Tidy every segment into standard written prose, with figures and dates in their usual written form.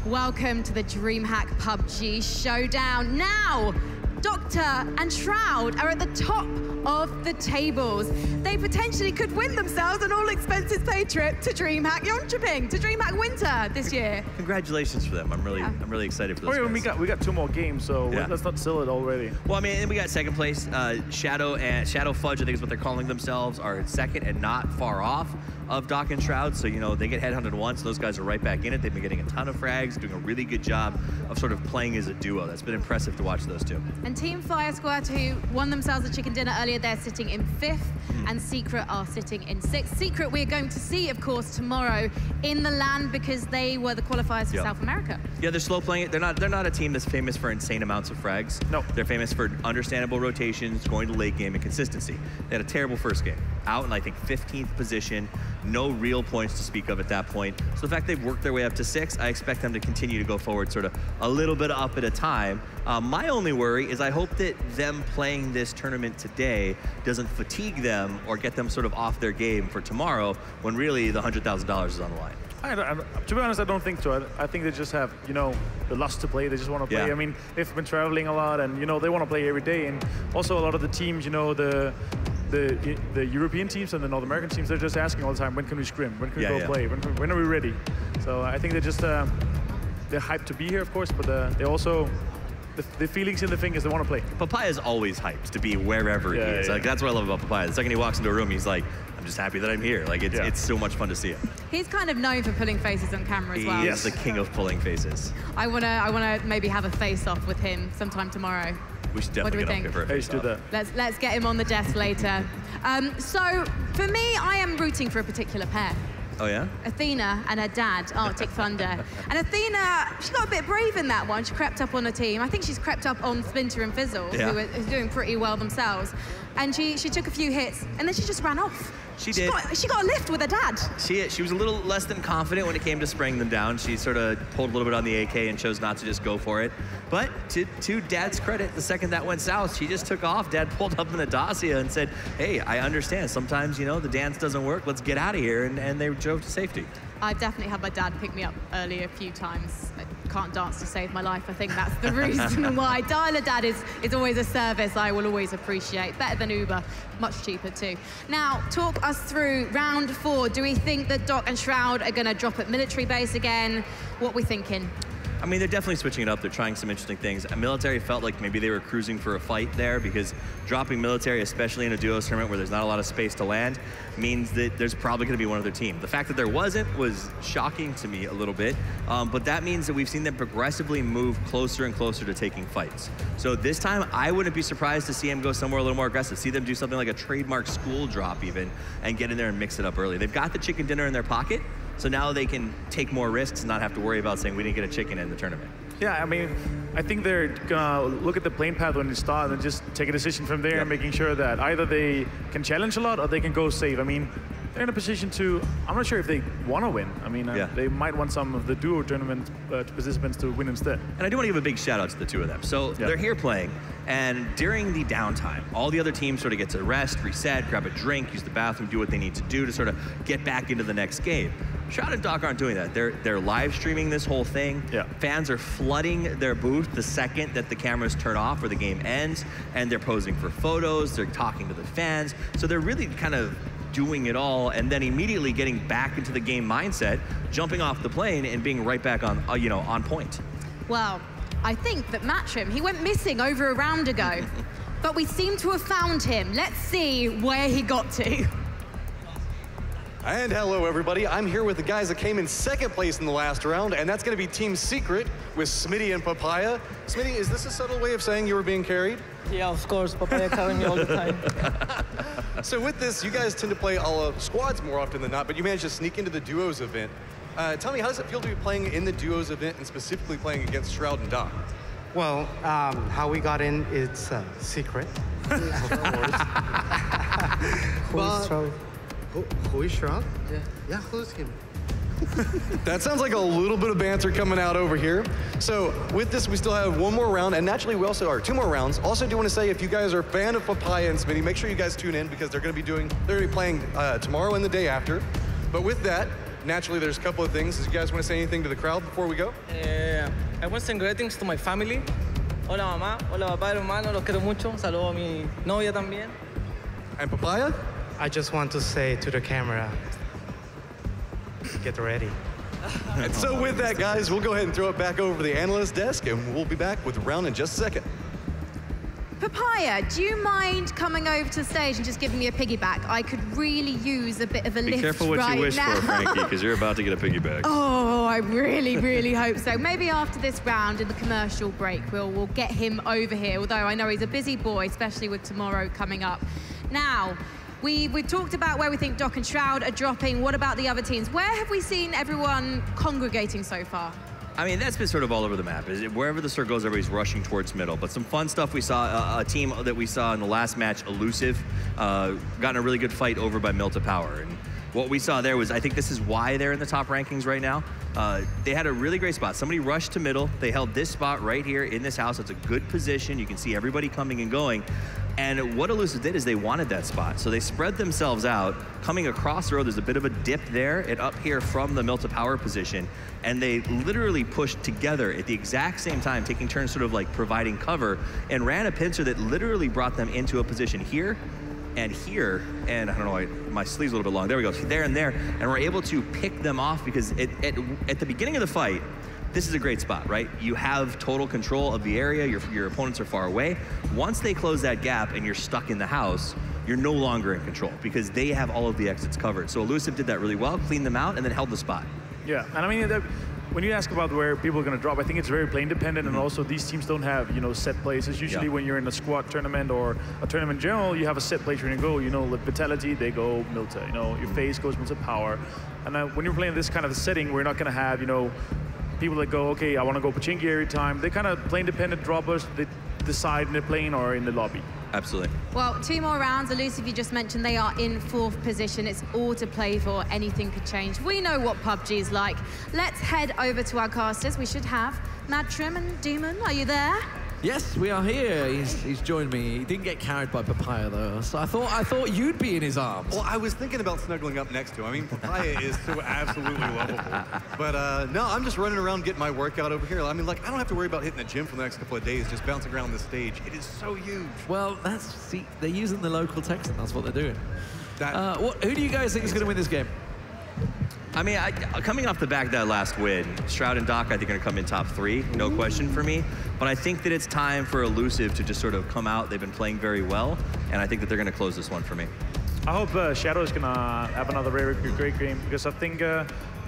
Welcome to the DreamHack PUBG Showdown. Now, Doctor and Shroud are at the top of the tables. They potentially could win themselves an all-expenses-paid trip to DreamHack Yeonchoping, to DreamHack Winter this year. Congratulations for them. I'm really excited for those guys. We got 2 more games, so let's not sell it already. Well, I mean, and we got second place. Shadow Fudge, I think is what they're calling themselves, are second and not far off of Doc and Shroud. So, you know, they get headhunted once. Those guys are right back in it. They've been getting a ton of frags, doing a really good job of sort of playing as a duo. That's been impressive to watch those two. And Team Fire Squad, who won themselves a chicken dinner earlier, they're sitting in 5th, and Secret are sitting in 6th. Secret we're going to see, of course, tomorrow in the LAN because they were the qualifiers for South America. Yeah, they're slow playing it. They're not a team that's famous for insane amounts of frags. No. They're famous for understandable rotations, going to late game, and consistency. They had a terrible first game. Out in, I think, 15th position. No real points to speak of at that point. So the fact they've worked their way up to 6, I expect them to continue to go forward sort of a little bit up at a time. My only worry is I hope that them playing this tournament today doesn't fatigue them or get them sort of off their game for tomorrow when really the $100,000 is on the line. To be honest, I don't think so. I think they just have, you know, the lust to play. They just want to play. Yeah. I mean, they've been traveling a lot, and, you know, they want to play every day. And also a lot of the teams, you know, the European teams and the North American teams, they're just asking all the time, when can we scrim? When can we go play? When are we ready? So I think they're just, they're hyped to be here, of course, but they also, the feelings in the fingers, they want to play. Papaya's always hyped to be wherever he is. Like, that's what I love about Papaya. The second he walks into a room, he's like, I'm just happy that I'm here. Like, it's so much fun to see him. He's kind of known for pulling faces on camera as well. He is the king of pulling faces. I wanna maybe have a face-off with him sometime tomorrow. We should definitely get up here for a face-off. do that. Let's get him on the desk later. So, for me, I am rooting for a particular pair. Oh, yeah? Athena and her dad, Arctic Thunder. And Athena, she got a bit brave in that one. She crept up on a team. I think she's crept up on Splinter and Fizzle, who are doing pretty well themselves. And she took a few hits, and then she just ran off. She did. She got a lift with her dad. She was a little less than confident when it came to spraying them down. She sort of pulled a little bit on the AK and chose not to just go for it. But to Dad's credit, the second that went south, she just took off. Dad pulled up in the Dacia and said, hey, I understand. Sometimes, you know, the dance doesn't work. Let's get out of here. And they drove to safety. I've definitely had my dad pick me up earlier a few times. I can't dance to save my life. I think that's the reason why. Dialer Dad is always a service I will always appreciate. Better than Uber, much cheaper too. Now, talk us through round 4. Do we think that Doc and Shroud are going to drop at military base again? What are we thinking? I mean, they're definitely switching it up. They're trying some interesting things. Military felt like maybe they were cruising for a fight there because dropping military, especially in a duos tournament where there's not a lot of space to land, means that there's probably going to be one other team. The fact that there wasn't was shocking to me a little bit, but that means that we've seen them progressively move closer and closer to taking fights. So this time, I wouldn't be surprised to see them go somewhere a little more aggressive, see them do something like a trademark school drop even, and get in there and mix it up early. They've got the chicken dinner in their pocket, so now they can take more risks and not have to worry about saying we didn't get a chicken in the tournament. Yeah, I mean, I think they're gonna look at the plane path when they start and just take a decision from there, making sure that either they can challenge a lot or they can go safe. I mean, they're in a position to, I'm not sure if they want to win. I mean, they might want some of the duo tournament participants to win instead. And I do want to give a big shout out to the two of them. So they're here playing, and during the downtime, all the other teams sort of get to rest, reset, grab a drink, use the bathroom, do what they need to do to sort of get back into the next game. Shroud and Doc aren't doing that. They're live streaming this whole thing. Fans are flooding their booth the second that the cameras turn off or the game ends, and they're posing for photos, they're talking to the fans. So they're really kind of doing it all and then immediately getting back into the game mindset, jumping off the plane and being right back on, you know, on point. Well, I think that Matcham, he went missing over a round ago, but we seem to have found him. Let's see where he got to. And hello, everybody. I'm here with the guys that came in second place in the last round, and that's going to be Team Secret with Smitty and Papaya. Smitty, is this a subtle way of saying you were being carried? Yeah, of course. Papaya carrying me all the time. So with this, you guys tend to play all squads more often than not, but you managed to sneak into the duos event. Tell me, how does it feel to be playing in the duos event and specifically playing against Shroud and Doc? Well, how we got in, it's a secret, of course. Who is Shroud? Who is Shroud? Yeah, who's him? That sounds like a little bit of banter coming out over here. So with this, we still have one more round, and naturally we also are 2 more rounds. Also do want to say, if you guys are a fan of Papaya and Smitty, make sure you guys tune in because they're going to be playing tomorrow and the day after. But with that, naturally there's a couple of things. Do you guys want to say anything to the crowd before we go? I want to send greetings to my family. Hola mamá, hola papá, hermano, los quiero mucho. Saludo a mi novia también. And Papaya? I just want to say to the camera, get ready. And so with that, guys, we'll go ahead and throw it back over to the analyst desk, and we'll be back with the round in just a second. Papaya, do you mind coming over to the stage and just giving me a piggyback? I could really use a bit of a lift right now. Be careful what you wish for, Frankie, because you're about to get a piggyback. Oh, I really, really hope so. Maybe after this round in the commercial break, we'll get him over here, although I know he's a busy boy, especially with tomorrow coming up. Now, we've talked about where we think Doc and Shroud are dropping. What about the other teams? Where have we seen everyone congregating so far? I mean, that's been sort of all over the map. Wherever the circle goes, everybody's rushing towards middle. But some fun stuff we saw, a team that we saw in the last match, Elusive, got in a really good fight over by Milta Power. And what we saw there was, I think this is why they're in the top rankings right now. They had a really great spot. Somebody rushed to middle. They held this spot right here in this house. It's a good position. You can see everybody coming and going. And what Elusive did is they wanted that spot. So they spread themselves out. Coming across the road, there's a bit of a dip there and up here from the Milta Power position. And they literally pushed together at the exact same time, taking turns sort of like providing cover, and ran a pincer that literally brought them into a position here, and I don't know, my sleeve's a little bit long. There we go, there and there, and we're able to pick them off because at the beginning of the fight, this is a great spot, right? You have total control of the area, your opponents are far away. Once they close that gap and you're stuck in the house, you're no longer in control because they have all of the exits covered. So Elusive did that really well, cleaned them out, and then held the spot. Yeah, and I mean, when you ask about where people are going to drop, I think it's very plane dependent, and also these teams don't have, set places. Usually when you're in a squad tournament or a tournament in general, you have a set place you're going to go. With Vitality, they go Milta. Your face goes Milta Power. And when you're playing this kind of a setting, we're not going to have, people that go, okay, I want to go Pachinki every time. They're kind of plane dependent droppers. They decide in the plane or in the lobby. Absolutely. Well, 2 more rounds. Elusive, you just mentioned they are in 4th position. It's all to play for. Anything could change. We know what PUBG is like. Let's head over to our casters. We should have Mad Trim and Demon. Are you there? Yes, we are here. He's joined me. He didn't get carried by Papaya though, so I thought you'd be in his arms. Well, I was thinking about snuggling up next to him. I mean, Papaya is so absolutely lovable. But no, I'm just running around getting my workout over here. I mean, I don't have to worry about hitting the gym for the next couple of days, just bouncing around this stage. It is so huge. Well, they're using the local text, and that's what they're doing. Who do you guys think is going to win this game? I mean, coming off the back of that last win, Shroud and Doc, I think, are going to come in top 3, no question for me. But I think that it's time for Elusive to just sort of come out. They've been playing very well, and I think that they're going to close this one for me. I hope Shadow is going to have another very great game, because I think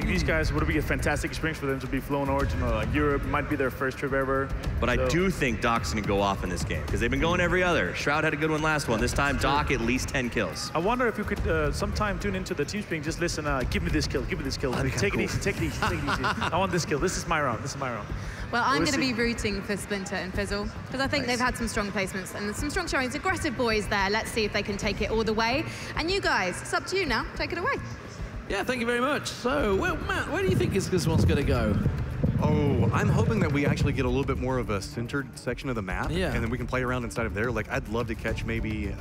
these guys would be a fantastic experience for them to be flown over to Europe. Might be their first trip ever. But I do think Doc's going to go off in this game because they've been going every other. Shroud had a good one last one. This time, Doc at least 10 kills. I wonder if you could sometime tune into the team speak. Just listen. Give me this kill. Give me this kill. Take it easy. Take it easy. Take it easy. I want this kill. This is my round. This is my round. Well, I'm going to be rooting for Splinter and Fizzle because I think they've had some strong placements and some strong showings. Aggressive boys there. Let's see if they can take it all the way. And you guys, it's up to you now. Take it away. Yeah, thank you very much. So, well, Matt, where do you think this one's going to go? Oh, I'm hoping that we actually get a little bit more of a centered section of the map, and then we can play around inside of there. I'd love to catch maybe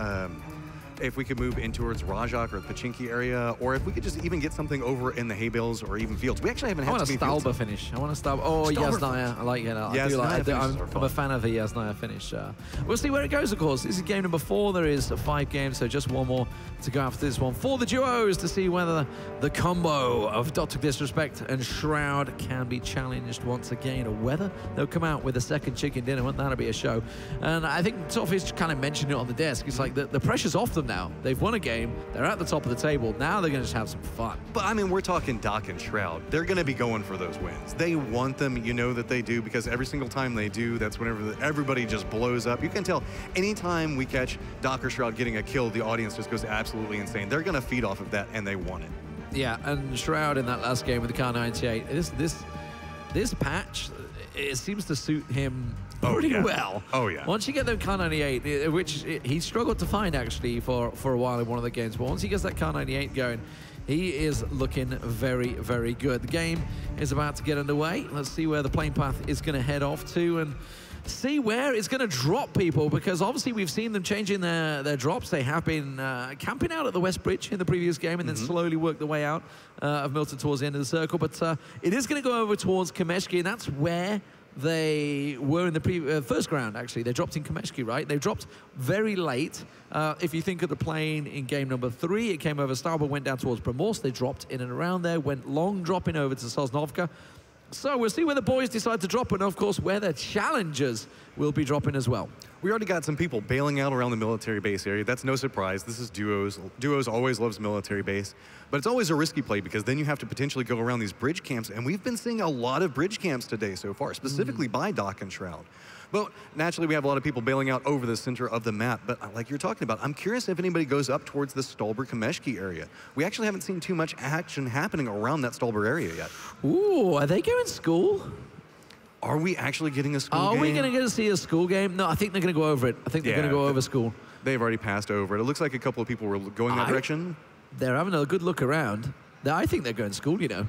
if we could move in towards Rajak or the Pachinki area, or if we could just even get something over in the hay bales or even fields. We actually haven't had too many fields. I want a Stalber finish. I want a Stalber. Oh, Yasnaya. I like it. I'm a fan of the Yasnaya finish. We'll see where it goes, of course. This is game number 4. There is 5 games, so just one more to go after this one for the duos to see whether the combo of Dr. Disrespect and Shroud can be challenged once again, or whether they'll come out with a second chicken dinner. Wouldn't that be a show? And I think Sophie's kind of mentioned it on the desk. It's like the pressure's off them now. They've won a game. They're at the top of the table. Now they're going to just have some fun. But, I mean, we're talking Doc and Shroud. They're going to be going for those wins. They want them. You know that they do, because every single time they do, that's whenever everybody just blows up. You can tell anytime we catch Doc or Shroud getting a kill, the audience just goes absolutely insane. They're going to feed off of that, and they want it. Yeah, and Shroud in that last game with the Kar98, this patch, it seems to suit him pretty well. Oh, yeah. Once you get the Kar98, which he struggled to find, actually, for a while in one of the games, but once he gets that Kar98 going, he is looking very, very good. The game is about to get underway. Let's see where the plane path is going to head off to, and see where it's going to drop people, because obviously we've seen them changing their drops. They have been camping out at the West Bridge in the previous game and then slowly worked their way out of Milton towards the end of the circle. But it is going to go over towards Kameshki, and that's where they were in the first round, actually. They dropped in Kameshki, right? They dropped very late. If you think of the plane in game number 3, it came over starboard, went down towards Primorsk. They dropped in and around there, went long dropping over to Sosnovka. So we'll see where the boys decide to drop, and of course where the challengers will be dropping as well. We already got some people bailing out around the military base area. That's no surprise. This is Duos. Duos always loves military base, but it's always a risky play because then you have to potentially go around these bridge camps, and we've been seeing a lot of bridge camps today so far, specifically by Doc and Shroud. But naturally, we have a lot of people bailing out over the center of the map. But like you're talking about, I'm curious if anybody goes up towards the Stolber-Kameshki area. We actually haven't seen too much action happening around that Stolber area yet. Ooh, are they going school? Are we actually getting a school game? Are we going to get to see a school game? No, I think they're going to go over it. I think they're going to go over school. They've already passed over it. It looks like a couple of people were going that direction. They're having a good look around. I think they're going school, you know.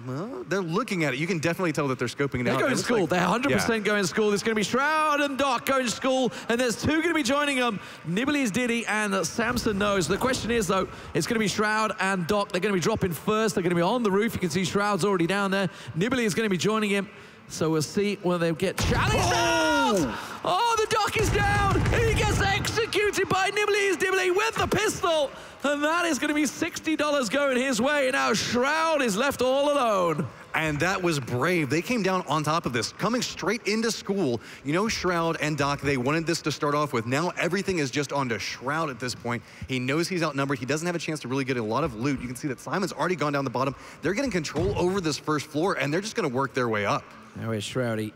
Well, they're looking at it. You can definitely tell that they're scoping it out. They're going to school. Like, they're 100% going to school. There's going to be Shroud and Doc going to school, and there's 2 going to be joining them. Nibbly's Diddy and Samson knows. The question is, though, it's going to be Shroud and Doc. They're going to be dropping first. They're going to be on the roof. You can see Shroud's already down there. Nibbly is going to be joining him. So we'll see whether they get challenged out. Oh, the Doc is down. He gets executed by Nibbly's Dibbly with the pistol. And that is going to be $60 going his way. Now Shroud is left all alone. And that was brave. They came down on top of this, coming straight into school. You know, Shroud and Doc, they wanted this to start off with. Now everything is just on to Shroud at this point. He knows he's outnumbered. He doesn't have a chance to really get a lot of loot. You can see that Simon's already gone down the bottom. They're getting control over this first floor, and they're just going to work their way up. Now is Shroudy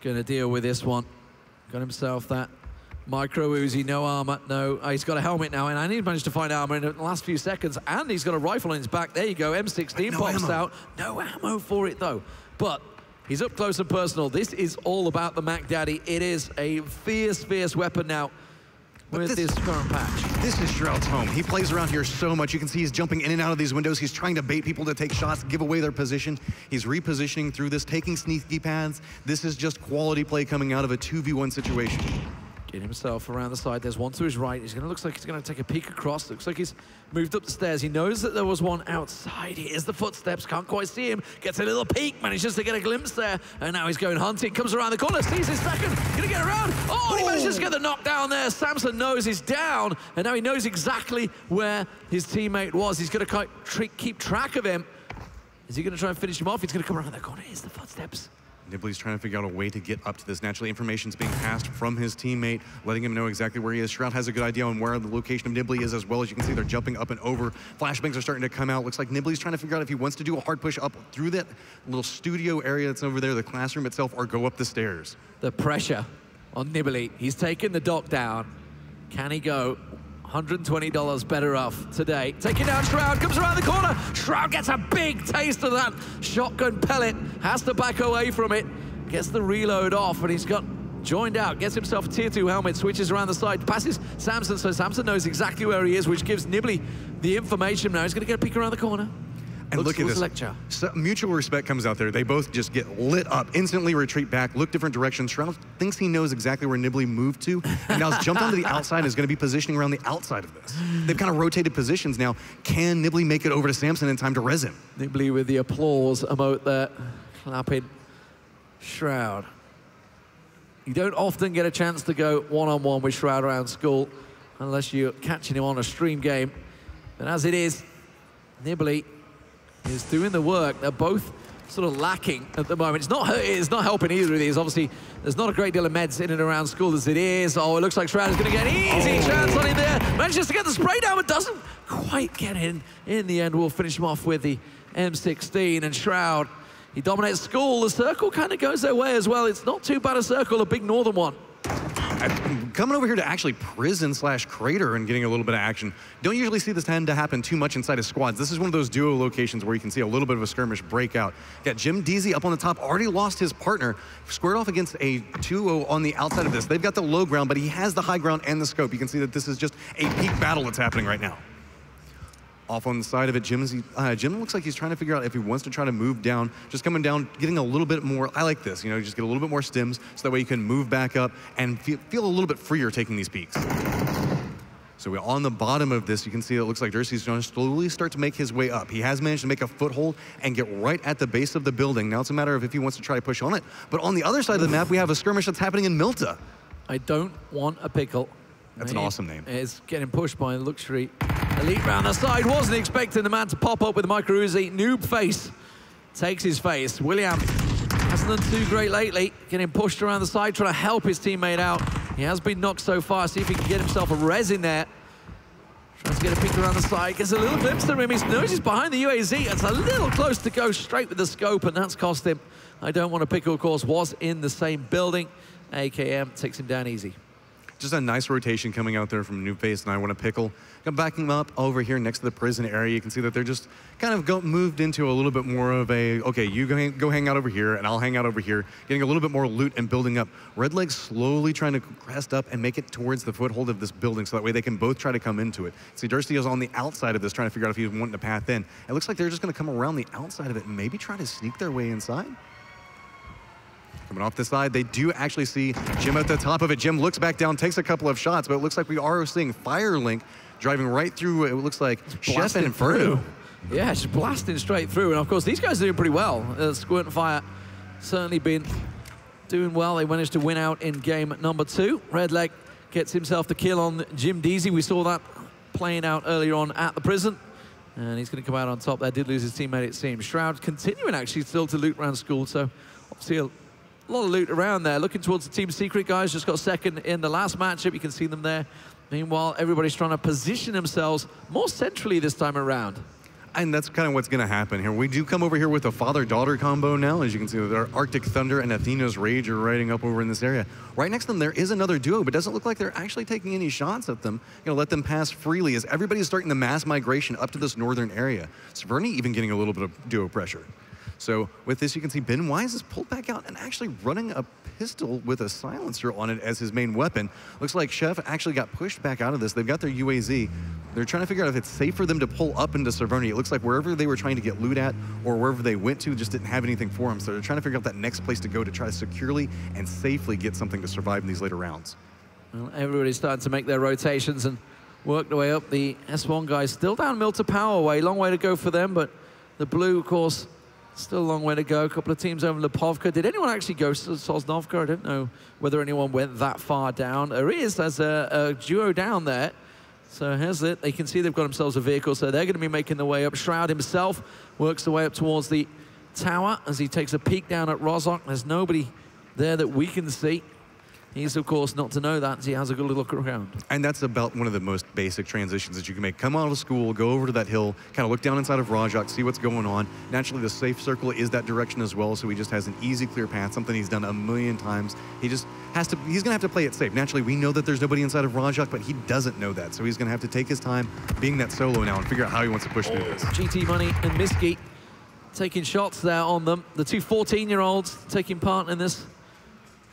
going to deal with this one. Got himself that micro Uzi, no armor, no. He's got a helmet now, and he's managed to find armor in the last few seconds, and he's got a rifle on his back. There you go, M16 pops out. No ammo for it, though. But he's up close and personal. This is all about the Mac Daddy. It is a fierce, fierce weapon now with this current patch. This is Shroud's home. He plays around here so much. You can see he's jumping in and out of these windows. He's trying to bait people to take shots, give away their position. He's repositioning through this, taking sneaky paths. This is just quality play coming out of a 2v1 situation. Get himself around the side. There's one to his right. Looks like he's going to take a peek across. Looks like he's moved up the stairs. He knows that there was one outside. Here's the footsteps. Can't quite see him. Gets a little peek. Manages to get a glimpse there. And now he's going hunting. Comes around the corner. Sees his second. Going to get around. Oh, he manages to get the knockdown there. Samson knows he's down. And now he knows exactly where his teammate was. He's going to keep track of him. Is he going to try and finish him off? He's going to come around that corner. Here's the footsteps. Nibbly's trying to figure out a way to get up to this. Naturally, information's being passed from his teammate, letting him know exactly where he is. Shroud has a good idea on where the location of Nibbly is as well. As you can see, they're jumping up and over. Flashbangs are starting to come out. Looks like Nibbly's trying to figure out if he wants to do a hard push up through that little studio area that's over there, the classroom itself, or go up the stairs. The pressure on Nibbly. He's taken the Doc down. Can he go? $120 better off today. Taking down Shroud, comes around the corner. Shroud gets a big taste of that shotgun pellet. Has to back away from it. Gets the reload off, and he's got joined out. Gets himself a tier 2 helmet, switches around the side, passes Samson, so Samson knows exactly where he is, which gives Nibbly the information now. He's going to get a peek around the corner. And look at this. Lecture. So mutual respect comes out there. They both just get lit up, instantly retreat back, look different directions. Shroud thinks he knows exactly where Nibbly moved to, and now he's jumped onto the outside and is going to be positioning around the outside of this. They've kind of rotated positions now. Can Nibbly make it over to Samson in time to res him? Nibbly with the applause emote there, clapping Shroud. You don't often get a chance to go one-on-one with Shroud around school unless you're catching him on a stream game. But as it is, Nibbly is doing the work. They're both sort of lacking at the moment. It's not helping either of these. Obviously, there's not a great deal of meds in and around school as it is. Oh, it looks like Shroud is going to get an easy chance on him there. Manages to get the spray down, but doesn't quite get in. In the end, we'll finish him off with the M16. And Shroud, he dominates school. The circle kind of goes their way as well. It's not too bad a circle, a big northern one. Coming over here to actually prison/crater and getting a little bit of action. Don't usually see this tend to happen too much inside of squads. This is one of those duo locations where you can see a little bit of a skirmish breakout. Got Jim Deasy up on the top, already lost his partner, squared off against a 2-0 on the outside of this. They've got the low ground, but he has the high ground and the scope. You can see that this is just a peak battle that's happening right now. Off on the side of it, Jim looks like he's trying to figure out if he wants to try to move down, just coming down, getting a little bit more, I like this, you know, just get a little bit more stims so that way you can move back up and feel a little bit freer taking these peaks. So on the bottom of this, you can see it looks like Dercy's going to slowly start to make his way up. He has managed to make a foothold and get right at the base of the building. Now it's a matter of if he wants to try to push on it. But on the other side of the map, we have a skirmish that's happening in Milta. I don't want a pickle. That's an awesome name. It's getting pushed by Luxury Elite round the side. Wasn't expecting the man to pop up with the micro Uzi. Noob face takes his face. William hasn't done too great lately. Getting pushed around the side, trying to help his teammate out. He has been knocked so far. See if he can get himself a res in there. Tries to get a peek around the side. Gets a little glimpse of him. He's noticed behind the UAZ. It's a little close to go straight with the scope, and that's cost him. I don't want a pickle, of course, was in the same building. AKM takes him down easy. Just a nice rotation coming out there from Noob Face, and I want to pickle. I'm backing up over here next to the prison area. You can see that they're just kind of moved into a little bit more of a, okay, you go hang out over here, and I'll hang out over here, getting a little bit more loot and building up. Redleg slowly trying to crest up and make it towards the foothold of this building, so that way they can both try to come into it. See, Dursty is on the outside of this, trying to figure out if he's wanting to path in. It looks like they're just going to come around the outside of it and maybe try to sneak their way inside. Coming off the side, they do actually see Jim at the top of it. Jim looks back down, takes a couple of shots, but it looks like we are seeing Firelink driving right through, it looks like Chef and Inferno. Yeah, just blasting straight through. And of course, these guys are doing pretty well. Squirt and Fire certainly been doing well. They managed to win out in game number 2. Redleg gets himself the kill on Jim Deasy. We saw that playing out earlier on at the prison. And he's going to come out on top there. Did lose his teammate, it seems. Shroud continuing actually still to loot around school. So obviously a lot of loot around there. Looking towards the Team Secret guys, just got second in the last matchup. You can see them there. Meanwhile, everybody's trying to position themselves more centrally this time around. And that's kind of what's going to happen here. We do come over here with a father-daughter combo now. As you can see, our Arctic Thunder and Athena's Rage are riding up over in this area. Right next to them, there is another duo, but doesn't look like they're actually taking any shots at them. You know, let them pass freely as everybody's starting the mass migration up to this northern area. Severny even getting a little bit of duo pressure. So with this, you can see Ben Wise is pulled back out and actually running a pistol with a silencer on it as his main weapon. Looks like Chef actually got pushed back out of this. They've got their UAZ. They're trying to figure out if it's safe for them to pull up into Severny. It looks like wherever they were trying to get loot at or wherever they went to just didn't have anything for them. So they're trying to figure out that next place to go to try to securely and safely get something to survive in these later rounds. Well, everybody's starting to make their rotations and work their way up. The S1 guys still down Milta Power way. Long way to go for them, but the blue, of course, still a long way to go. A couple of teams over Lipovka. Did anyone actually go to Sosnovka? I don't know whether anyone went that far down. There is, there's a duo down there. So here's it. They can see they've got themselves a vehicle, so they're going to be making their way up. Shroud himself works the way up towards the tower as he takes a peek down at Rozok. There's nobody there that we can see. He's, of course, not to know that, as he has a good look around. And that's about one of the most basic transitions that you can make. Come out of school, go over to that hill, kind of look down inside of Rajak, see what's going on. Naturally, the safe circle is that direction as well, so he just has an easy, clear path, something he's done a million times. He just has to, he's gonna have to play it safe. Naturally, we know that there's nobody inside of Rajak, but he doesn't know that, so he's gonna have to take his time being that solo now and figure out how he wants to push through this. GT Money and Miski taking shots there on them. The two 14-year-olds taking part in this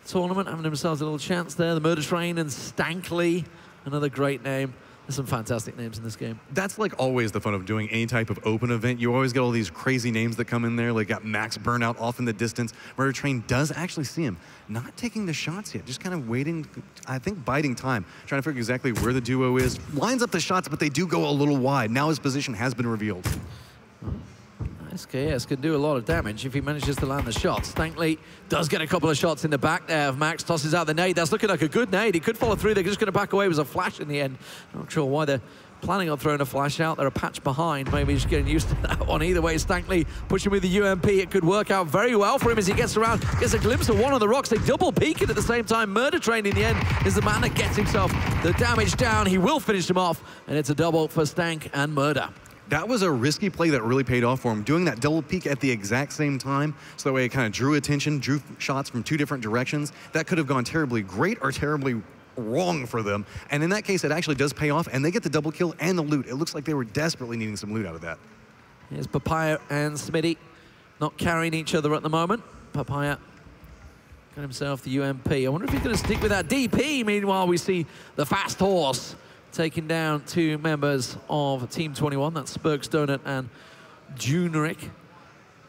tournament, having themselves a little chance there. The Murder Train and Stankley, another great name. There's some fantastic names in this game. That's like always the fun of doing any type of open event. You always get all these crazy names that come in there. Like got Max Burnout off in the distance. Murder Train does actually see him. Not taking the shots yet, just kind of waiting, I think biding time, trying to figure exactly where the duo is. Lines up the shots, but they do go a little wide. Now his position has been revealed. SKS can do a lot of damage if he manages to land the shot. Stankley does get a couple of shots in the back there. Max tosses out the nade. That's looking like a good nade. He could follow through. They're just going to back away. It was a flash in the end. Not sure why they're planning on throwing a flash out. They're a patch behind. Maybe just getting used to that one. Either way, Stankley pushing with the UMP. It could work out very well for him as he gets around. Gets a glimpse of one of the rocks. They double peek it at the same time. Murder Train in the end is the man that gets himself the damage down. He will finish him off. And it's a double for Stank and Murder. That was a risky play that really paid off for him. Doing that double peek at the exact same time, so that way it kind of drew attention, drew shots from two different directions. That could have gone terribly great or terribly wrong for them. And in that case, it actually does pay off, and they get the double kill and the loot. It looks like they were desperately needing some loot out of that. Here's Papaya and Smitty not carrying each other at the moment. Papaya got himself the UMP. I wonder if he's going to stick with that DP. Meanwhile, we see the fast horse taking down 2 members of Team 21. That's Spurks Donut and Juneric.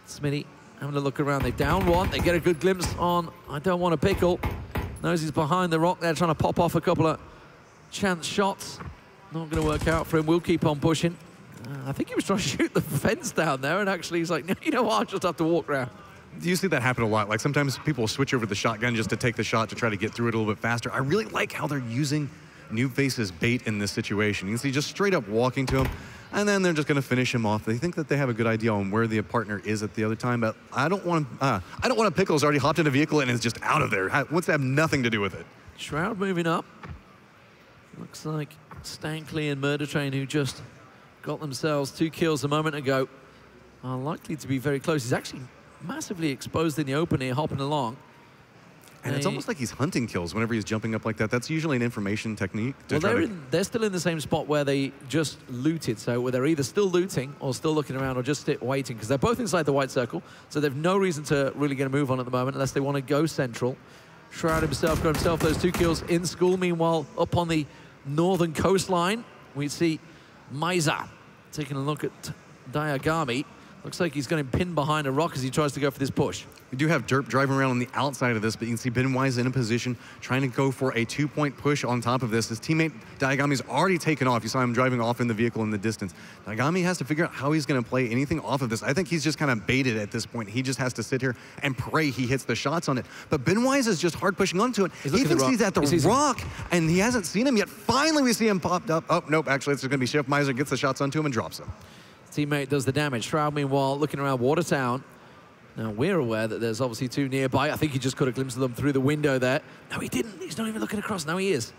Smitty having a look around. They down 1. They get a good glimpse on I Don't Want a Pickle. Knows he's behind the rock there, trying to pop off a couple of chance shots. Not going to work out for him. We'll keep on pushing. I think he was trying to shoot the fence down there, and actually he's like, no, you know what, I'll just have to walk around. You see that happen a lot. Like sometimes people switch over the shotgun just to take the shot to try to get through it a little bit faster. I really like how they're using Noob Face's bait in this situation. You can see just straight up walking to him, and then they're just going to finish him off. They think that they have a good idea on where the partner is at the other time, but I don't want a Pickle's already hopped in a vehicle and is just out of there. Wants to have nothing to do with it. Shroud moving up. Looks like Stankley and Murder Train, who just got themselves 2 kills a moment ago, are likely to be very close. He's actually massively exposed in the open here, hopping along. And it's almost like he's hunting kills whenever he's jumping up like that. That's usually an information technique. Well, they're still in the same spot where they just looted. So they're either still looting or still looking around or just waiting, because they're both inside the white circle. So they've no reason to really get a move on at the moment unless they want to go central. Shroud himself got himself those 2 kills in school. Meanwhile, up on the northern coastline, we see Maiza taking a look at Diagami. Looks like he's going to pin behind a rock as he tries to go for this push. We do have Derp driving around on the outside of this, but you can see Benwise in a position trying to go for a 2-point push on top of this. His teammate Diagami's already taken off. You saw him driving off in the vehicle in the distance. Diagami has to figure out how he's going to play anything off of this. I think he's just kind of baited at this point. He just has to sit here and pray he hits the shots on it. But Benwise is just hard pushing onto it. He thinks he's at the rock, and he hasn't seen him yet. Finally, we see him popped up. Oh, nope, actually, it's going to be Chef Miser, gets the shots onto him and drops him. Teammate does the damage. Shroud, meanwhile, looking around Watertown. Now, we're aware that there's obviously 2 nearby. I think he just caught a glimpse of them through the window there. No, he didn't. He's not even looking across. Now he is.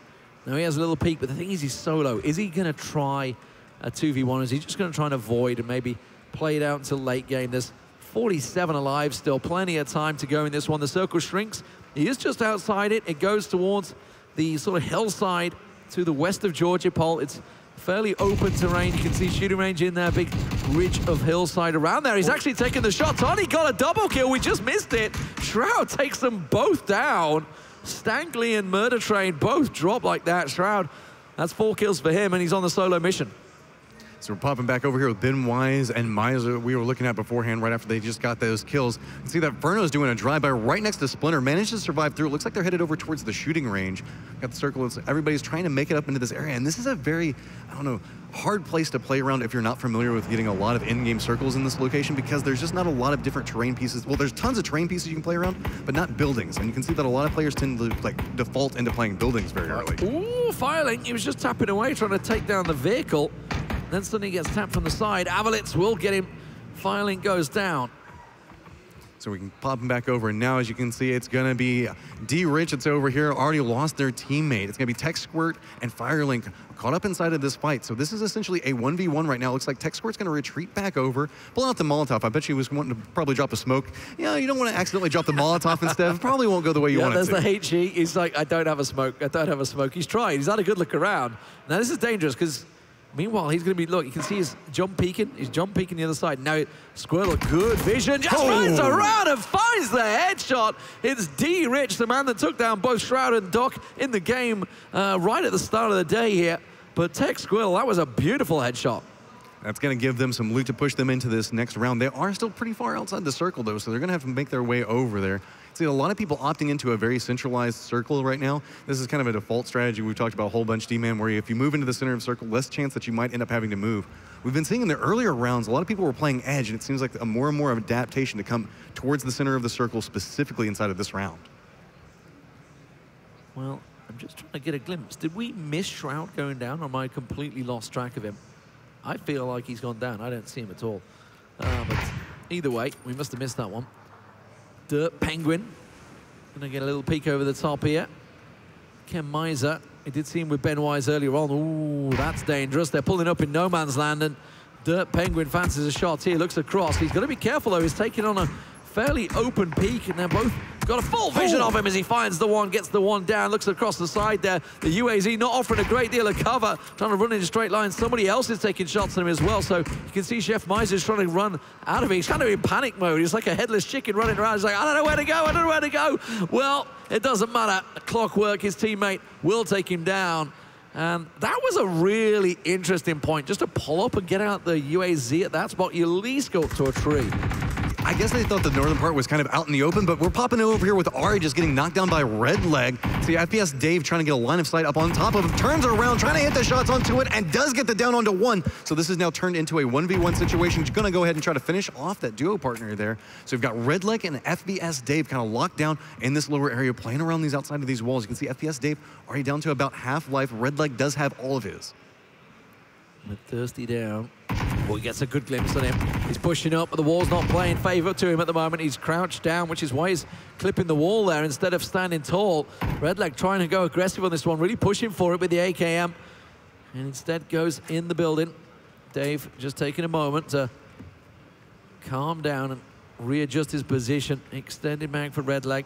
Now he has a little peek, but the thing is he's solo. Is he going to try a 2v1? Is he just going to try and avoid and maybe play it out until late game? There's 47 alive still. Plenty of time to go in this one. The circle shrinks. He is just outside it. It goes towards the sort of hillside to the west of Georgia Pole. It's fairly open terrain. You can see shooting range in there, big ridge of hillside around there. He's actually taking the shots on. He got a double kill. We just missed it. Shroud takes them both down. Stankley and Murder Train both drop like that. Shroud, that's 4 kills for him, and he's on the solo mission. So we're popping back over here with Benwise and Miser. We were looking at beforehand right after they just got those kills. You can see that Verno's doing a drive-by right next to Splinter. Managed to survive through. It looks like they're headed over towards the shooting range. Got the circle. Everybody's trying to make it up into this area. And this is a very, I don't know, hard place to play around if you're not familiar with getting a lot of in-game circles in this location, because there's just not a lot of different terrain pieces. Well, there's tons of terrain pieces you can play around, but not buildings. And you can see that a lot of players tend to like default into playing buildings very early. Ooh, Firelink. He was just tapping away, trying to take down the vehicle. Then suddenly he gets tapped from the side. Avalitz will get him. Firelink goes down. So we can pop him back over. And now, as you can see, it's going to be D-Rich. It's over here. Already lost their teammate. It's going to be Tech Squirt and Firelink caught up inside of this fight. So this is essentially a 1v1 right now. Looks like Tech Squirt's going to retreat back over, pull out the Molotov. I bet she was wanting to probably drop a smoke. Yeah, you don't want to accidentally drop the Molotov instead. It probably won't go the way you want it to. There's the HE. He's like, I don't have a smoke. I don't have a smoke. He's tried. He's had a good look around. Now, this is dangerous because meanwhile, he's going to be, look, you can see his jump peeking. He's jump peeking the other side. Now, Squirtle, good vision. Just runs around and finds the headshot. It's D-Rich, the man that took down both Shroud and Doc in the game right at the start of the day here. But Tech Squirtle, that was a beautiful headshot. That's going to give them some loot to push them into this next round. They are still pretty far outside the circle, though, so they're going to have to make their way over there. See, a lot of people opting into a very centralized circle right now. This is kind of a default strategy we've talked about a whole bunch, D-Man, where if you move into the center of the circle, less chance that you might end up having to move. We've been seeing in the earlier rounds, a lot of people were playing edge, and it seems like a more and more of adaptation to come towards the center of the circle, specifically inside of this round. Well, I'm just trying to get a glimpse. Did we miss Shroud going down, or am I completely lost track of him? I feel like he's gone down. I don't see him at all. But either way, we must have missed that one. Dirt Penguin. Gonna get a little peek over the top here. Ken Miser. I did see him with Benwise earlier on. Ooh, that's dangerous. They're pulling up in no man's land, and Dirt Penguin fancies a shot here. Looks across. He's got to be careful, though. He's taking on a fairly open peak, and they're both got a full vision of him as he finds the one, gets the one down, looks across the side there. The UAZ not offering a great deal of cover, trying to run in a straight line. Somebody else is taking shots at him as well, so you can see Chef Miser's trying to run out of it. He's kind of in panic mode. He's like a headless chicken running around. He's like, I don't know where to go, I don't know where to go. Well, it doesn't matter. Clockwork, his teammate, will take him down. And that was a really interesting point. Just to pull up and get out the UAZ at that spot, you at least go up to a tree. I guess they thought the northern part was kind of out in the open, but we're popping over here with Ari just getting knocked down by Red Leg. See, FPS Dave trying to get a line of sight up on top of him, turns around, trying to hit the shots onto it, and does get the down onto one. So this is now turned into a 1v1 situation. He's gonna go ahead and try to finish off that duo partner there. So we've got Red Leg and FPS Dave kind of locked down in this lower area, playing around these outside of these walls. You can see FPS Dave already down to about half life. Red Leg does have all of his. With Thirsty down. Well, he gets a good glimpse on him. He's pushing up, but the wall's not playing favor to him at the moment. He's crouched down, which is why he's clipping the wall there instead of standing tall. Redleg trying to go aggressive on this one, really pushing for it with the AKM. And instead goes in the building. Dave just taking a moment to calm down and readjust his position. Extended mag for Redleg.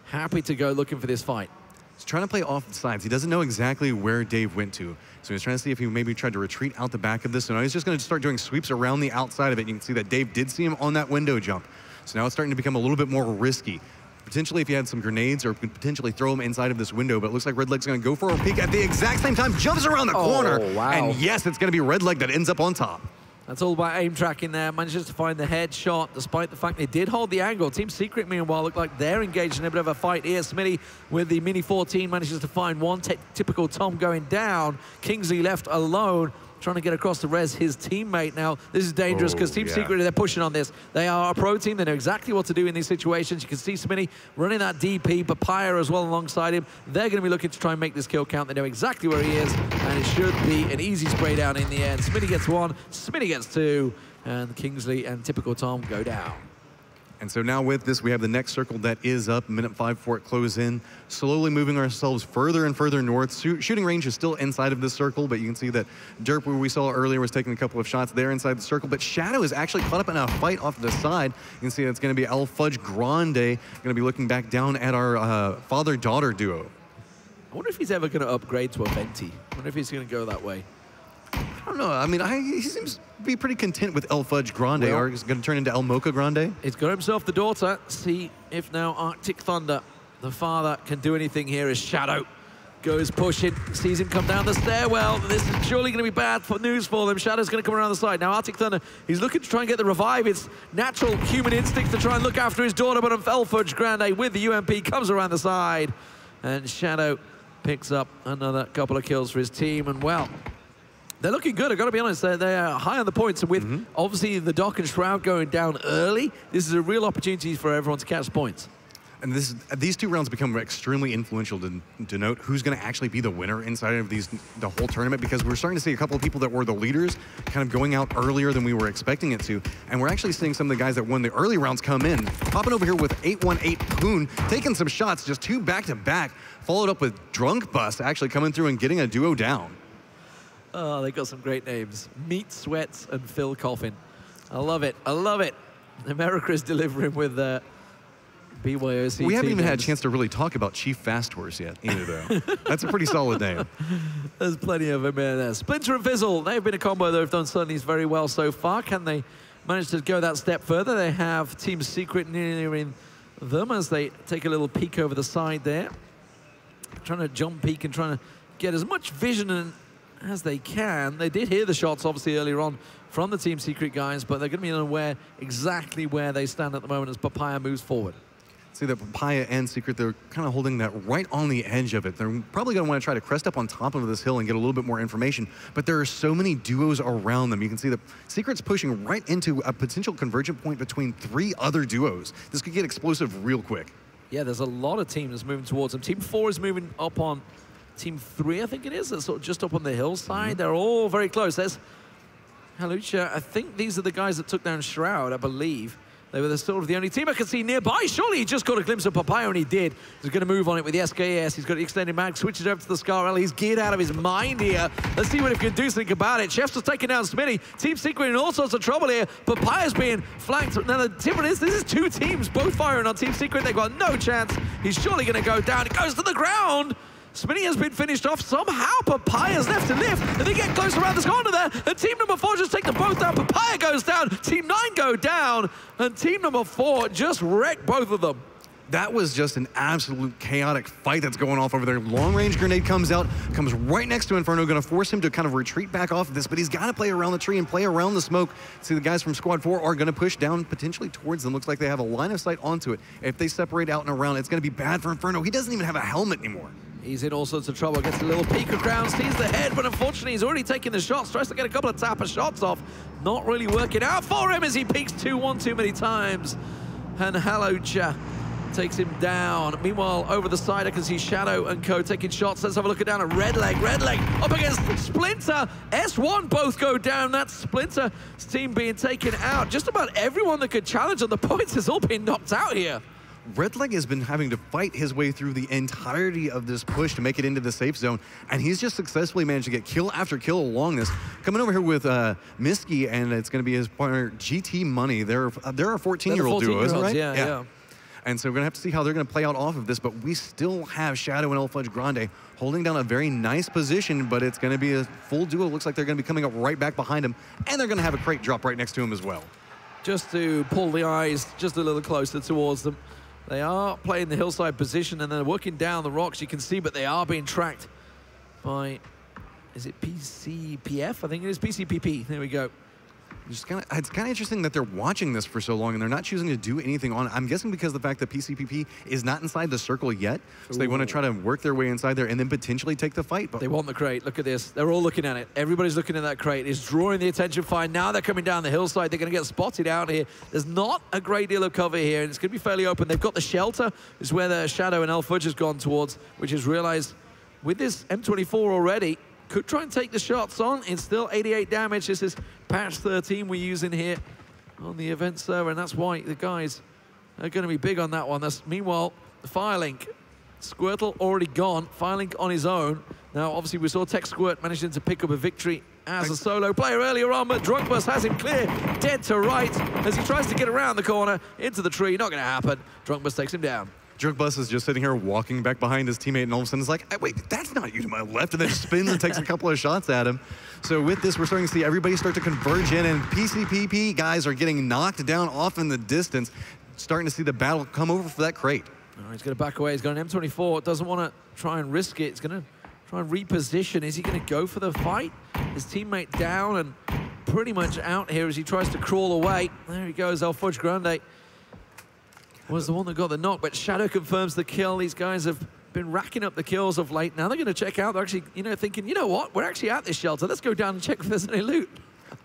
Happy to go looking for this fight. He's trying to play off the sides. He doesn't know exactly where Dave went to. So he's trying to see if he maybe tried to retreat out the back of this. So now he's just going to start doing sweeps around the outside of it. You can see that Dave did see him on that window jump. So now it's starting to become a little bit more risky. Potentially if he had some grenades or could potentially throw him inside of this window, but it looks like Redleg's going to go for a peek at the exact same time, jumps around the corner. Wow. And yes, it's going to be Redleg that ends up on top. That's all about aim tracking there. Manages to find the headshot, despite the fact they did hold the angle. Team Secret, meanwhile, look like they're engaged in a bit of a fight here. Smitty with the Mini 14 manages to find one. Typical Tom going down. Kingsley left alone, trying to get across to res his teammate. Now, this is dangerous because Team Secret, they're pushing on this. They are a pro team. They know exactly what to do in these situations. You can see Smitty running that DP, Papaya as well alongside him. They're going to be looking to try and make this kill count. They know exactly where he is, and it should be an easy spray down in the end. Smitty gets one, Smitty gets two, and Kingsley and Typical Tom go down. And so now with this, we have the next circle that is up, minute 5 before it close in. Slowly moving ourselves further and further north. Shooting range is still inside of this circle, but you can see that Derp, who we saw earlier, was taking a couple of shots there inside the circle. But Shadow is actually caught up in a fight off to the side. You can see it's going to be El Fudge Grande, going to be looking back down at our father-daughter duo. I wonder if he's ever going to upgrade to a Venti. I wonder if he's going to go that way. I don't know. I mean, he seems to be pretty content with El Fudge Grande, or he's going to turn into El Mocha Grande. He's got himself the daughter. See if now Arctic Thunder, the father, can do anything here as Shadow goes pushing, sees him come down the stairwell. This is surely going to be bad for news for them. Shadow's going to come around the side. Now Arctic Thunder, he's looking to try and get the revive. It's natural human instinct to try and look after his daughter, but El Fudge Grande with the UMP comes around the side. And Shadow picks up another couple of kills for his team. And well, they're looking good, I've got to be honest. They're high on the points, and with obviously the Doc and Shroud going down early, this is a real opportunity for everyone to catch points. And these two rounds become extremely influential to denote who's going to actually be the winner inside of the whole tournament, because we're starting to see a couple of people that were the leaders kind of going out earlier than we were expecting it to. And we're actually seeing some of the guys that won the early rounds come in. Popping over here with 818 Poon, taking some shots, just two back-to-back, followed up with Drunk Bus actually coming through and getting a duo down. Oh, they got some great names. Meat Sweats and Phil Coffin. I love it. I love it. America is delivering with BYOC. We haven't even had a chance to really talk about Chief Fast Horse yet either, though. That's a pretty solid name. There's plenty of them in there. Splinter and Fizzle, they've been a combo that have done certainly very well so far. Can they manage to go that step further? They have Team Secret nearing them as they take a little peek over the side there. Trying to jump peek and trying to get as much vision as they can. They did hear the shots, obviously, earlier on from the Team Secret guys, but they're going to be unaware exactly where they stand at the moment as Papaya moves forward. See that Papaya and Secret, they're kind of holding that right on the edge of it. They're probably going to want to try to crest up on top of this hill and get a little bit more information, but there are so many duos around them. You can see that Secret's pushing right into a potential convergent point between 3 other duos. This could get explosive real quick. Yeah, there's a lot of teams moving towards them. Team 4 is moving up on Team 3, I think it is. That's sort of just up on the hillside. They're all very close. There's Halucha. I think these are the guys that took down Shroud, I believe. They were sort of the only team I could see nearby. Surely he just got a glimpse of Papaya, and he did. He's going to move on it with the SKS. He's got the extended mag, switches over to the Scarrel. He's geared out of his mind here. Let's see what he can do something about it. Chef's just taking down Smitty. Team Secret in all sorts of trouble here. Papaya's being flanked. Now the difference is this is 2 teams, both firing on Team Secret. They've got no chance. He's surely going to go down. It goes to the ground. Smitty has been finished off. Somehow Papaya's left to live, and they get close around this corner there, and team number 4 just take them both down. Papaya goes down, team 9 go down, and team number 4 just wrecked both of them. That was just an absolute chaotic fight that's going off over there. Long-range grenade comes out, comes right next to Inferno, going to force him to kind of retreat back off of this, but he's got to play around the tree and play around the smoke. See, the guys from Squad 4 are going to push down potentially towards them. Looks like they have a line of sight onto it. If they separate out and around, it's going to be bad for Inferno. He doesn't even have a helmet anymore. He's in all sorts of trouble, gets a little peek of ground, sees the head, but unfortunately he's already taken the shots, tries to get a couple of tapper shots off. Not really working out for him as he peeks 2-1 too many times. And Halocha takes him down. Meanwhile, over the side, I can see Shadow and co taking shots. Let's have a look down at Redleg. Redleg up against Splinter. S1 both go down. That's Splinter's team being taken out. Just about everyone that could challenge on the points has all been knocked out here. Redleg has been having to fight his way through the entirety of this push to make it into the safe zone, and he's just successfully managed to get kill after kill along this. Coming over here with Miski, and it's going to be his partner GT Money. They're a 14-year-old duo, isn't it, right? Yeah. And so we're going to have to see how they're going to play out off of this, but we still have Shadow and El Fudge Grande holding down a very nice position, but it's going to be a full duo. Looks like they're going to be coming up right back behind him, and they're going to have a crate drop right next to him as well. Just to pull the eyes just a little closer towards them. They are playing the hillside position, and they're working down the rocks, you can see, but they are being tracked by, is it PCPF? I think it is PCPP. There we go. It's kind of interesting that they're watching this for so long and they're not choosing to do anything on it. I'm guessing because of the fact that PCPP is not inside the circle yet, so they want to try to work their way inside there and then potentially take the fight. But they want the crate. Look at this. They're all looking at it. Everybody's looking at that crate. It's drawing the attention fine. Now they're coming down the hillside. They're going to get spotted out here. There's not a great deal of cover here, and it's going to be fairly open. They've got the shelter, is where the Shadow and El Fudge has gone towards, which is realized with this M24 already, could try and take the shots on. It's still 88 damage. This is patch 13 we're using here on the event server, and that's why the guys are going to be big on that one. Meanwhile, Firelink, Squirtle already gone. Firelink on his own. Now, obviously, we saw Tech Squirt managing to pick up a victory as a solo player earlier on, but Drunkbus has him clear, dead to right, as he tries to get around the corner into the tree. Not going to happen. Drunkbus takes him down. Drunkbus is just sitting here walking back behind his teammate, and all of a sudden is like, wait, that's not you to my left, and then spins and takes a couple of shots at him. So with this, we're starting to see everybody start to converge in, and PCPP guys are getting knocked down off in the distance, starting to see the battle come over for that crate. Oh, he's going to back away. He's got an M24, doesn't want to try and risk it. He's going to try and reposition. Is he going to go for the fight? His teammate down and pretty much out here as he tries to crawl away. There he goes, El Fudge Grande was the one that got the knock, but Shadow confirms the kill. These guys have been racking up the kills of late. Now they're going to check out. They're actually, thinking, you know what? We're actually at this shelter. Let's go down and check if there's any loot.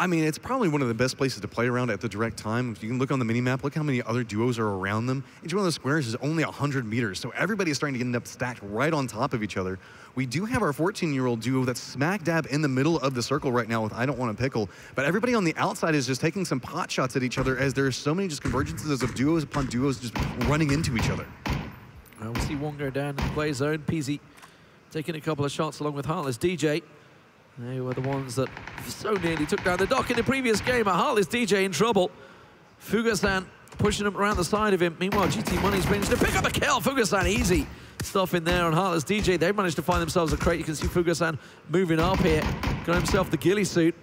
I mean, it's probably one of the best places to play around at the direct time. If you can look on the mini-map, look how many other duos are around them. Each one of those squares is only 100 meters, so everybody is starting to end up stacked right on top of each other. We do have our 14-year-old duo that's smack dab in the middle of the circle right now with I Don't Want to Pickle, but everybody on the outside is just taking some pot shots at each other as there's so many just convergences of duos upon duos just running into each other. Well, we see one go down in the play zone. PZ taking a couple of shots along with Heartless DJ. They were the ones that so nearly took down the dock in the previous game. A Heartless DJ in trouble. Fugasan pushing him around the side of him. Meanwhile, GT Money's managed to pick up a kill. Fugasan easy stuff in there on Heartless DJ. They've managed to find themselves a crate. You can see Fugasan moving up here. Got himself the ghillie suit.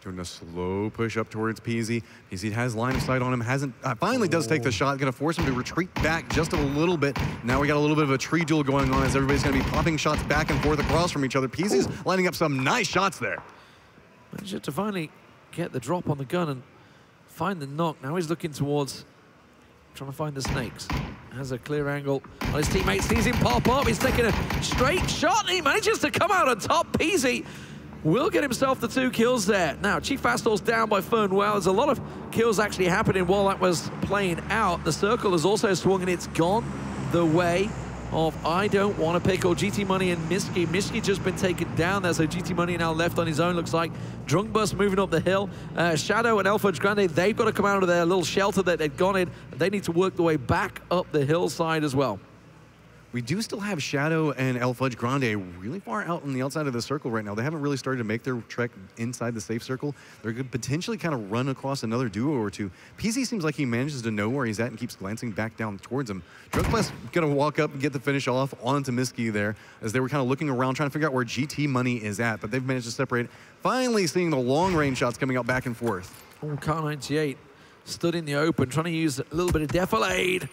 Doing a slow push up towards PZ. PZ has line of sight on him, finally does take the shot, gonna force him to retreat back just a little bit. Now we got a little bit of a tree duel going on as everybody's gonna be popping shots back and forth across from each other. PZ's lining up some nice shots there. Managed to finally get the drop on the gun and find the knock. Now he's looking towards, trying to find the snakes. Has a clear angle on his teammate, sees him pop up. He's taking a straight shot and he manages to come out on top. PZ will get himself the 2 kills there. Now, Chief Fastor's down by Fernwell. There's a lot of kills actually happening while that was playing out. The circle has also swung and it's gone the way of I Don't Want to Pickle. GT Money and Miski. Miski just been taken down there, so GT Money now left on his own, looks like. Drunkbus moving up the hill. Shadow and El Fudge Grande, they've got to come out of their little shelter that they'd gone in. They need to work their way back up the hillside as well. We do still have Shadow and El Fudge Grande really far out on the outside of the circle right now. They haven't really started to make their trek inside the safe circle. They're going to potentially kind of run across another duo or two. PZ seems like he manages to know where he's at and keeps glancing back down towards him. Drunkbus going to walk up and get the finish off onto Miski there as they were kind of looking around trying to figure out where GT Money is at, but they've managed to separate. Finally seeing the long-range shots coming out back and forth. Oh, Car 98 stood in the open, trying to use a little bit of defilade.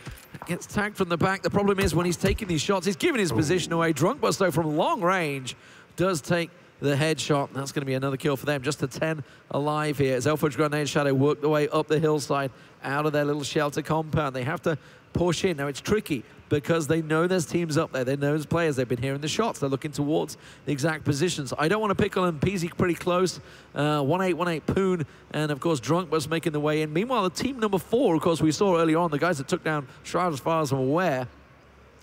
gets tagged from the back. The problem is when he's taking these shots, he's giving his position away. Drunkbus, though, from long range, does take the headshot. That's going to be another kill for them. Just a 10 alive here as Elfridge Grande and Shadow work their way up the hillside out of their little shelter compound. They have to push in. Now, it's tricky because they know there's teams up there. They know there's players. They've been hearing the shots. They're looking towards the exact positions. I don't want to pickle and Peasy pretty close. 1-8, Poon, and of course, Drunkbus making the way in. Meanwhile, the team number 4, of course, we saw earlier on, the guys that took down Shroud, as far as I'm aware,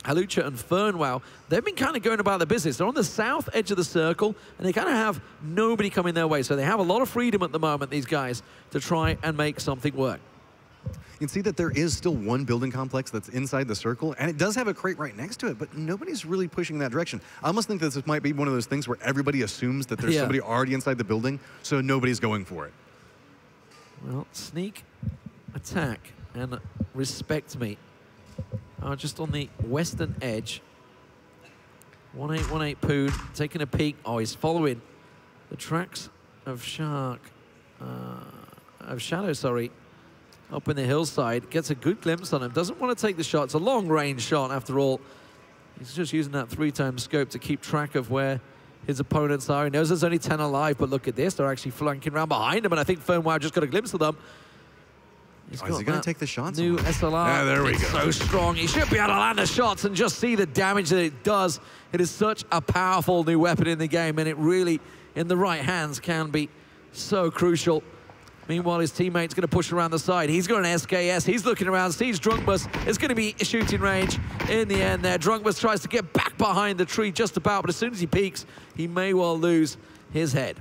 Halucha and Fernwow, they've been kind of going about their business. They're on the south edge of the circle, and they kind of have nobody coming their way. So they have a lot of freedom at the moment, these guys, to try and make something work. You can see that there is still one building complex that's inside the circle, and it does have a crate right next to it, but nobody's really pushing that direction. I almost think that this might be one of those things where everybody assumes that there's somebody already inside the building, so nobody's going for it. Well, sneak, attack, and respect me are just on the western edge. 1-8, Poon, taking a peek. Oh, he's following the tracks of Shadow, sorry. Up in the hillside, gets a good glimpse on him. Doesn't want to take the shot. It's a long-range shot, after all. He's just using that 3-time scope to keep track of where his opponents are. He knows there's only 10 alive, but look at this. They're actually flanking around behind him, and I think Fernwow just got a glimpse of them. Is he going to take the shots? New SLR. Yeah, there we go. So strong. He should be able to land the shots and just see the damage that it does. It is such a powerful new weapon in the game, and it really, in the right hands, can be so crucial. Meanwhile, his teammate's going to push around the side. He's got an SKS. He's looking around, sees Drunkbus. It's going to be a shooting range in the end there. Drunkbus tries to get back behind the tree just about, but as soon as he peeks, he may well lose his head.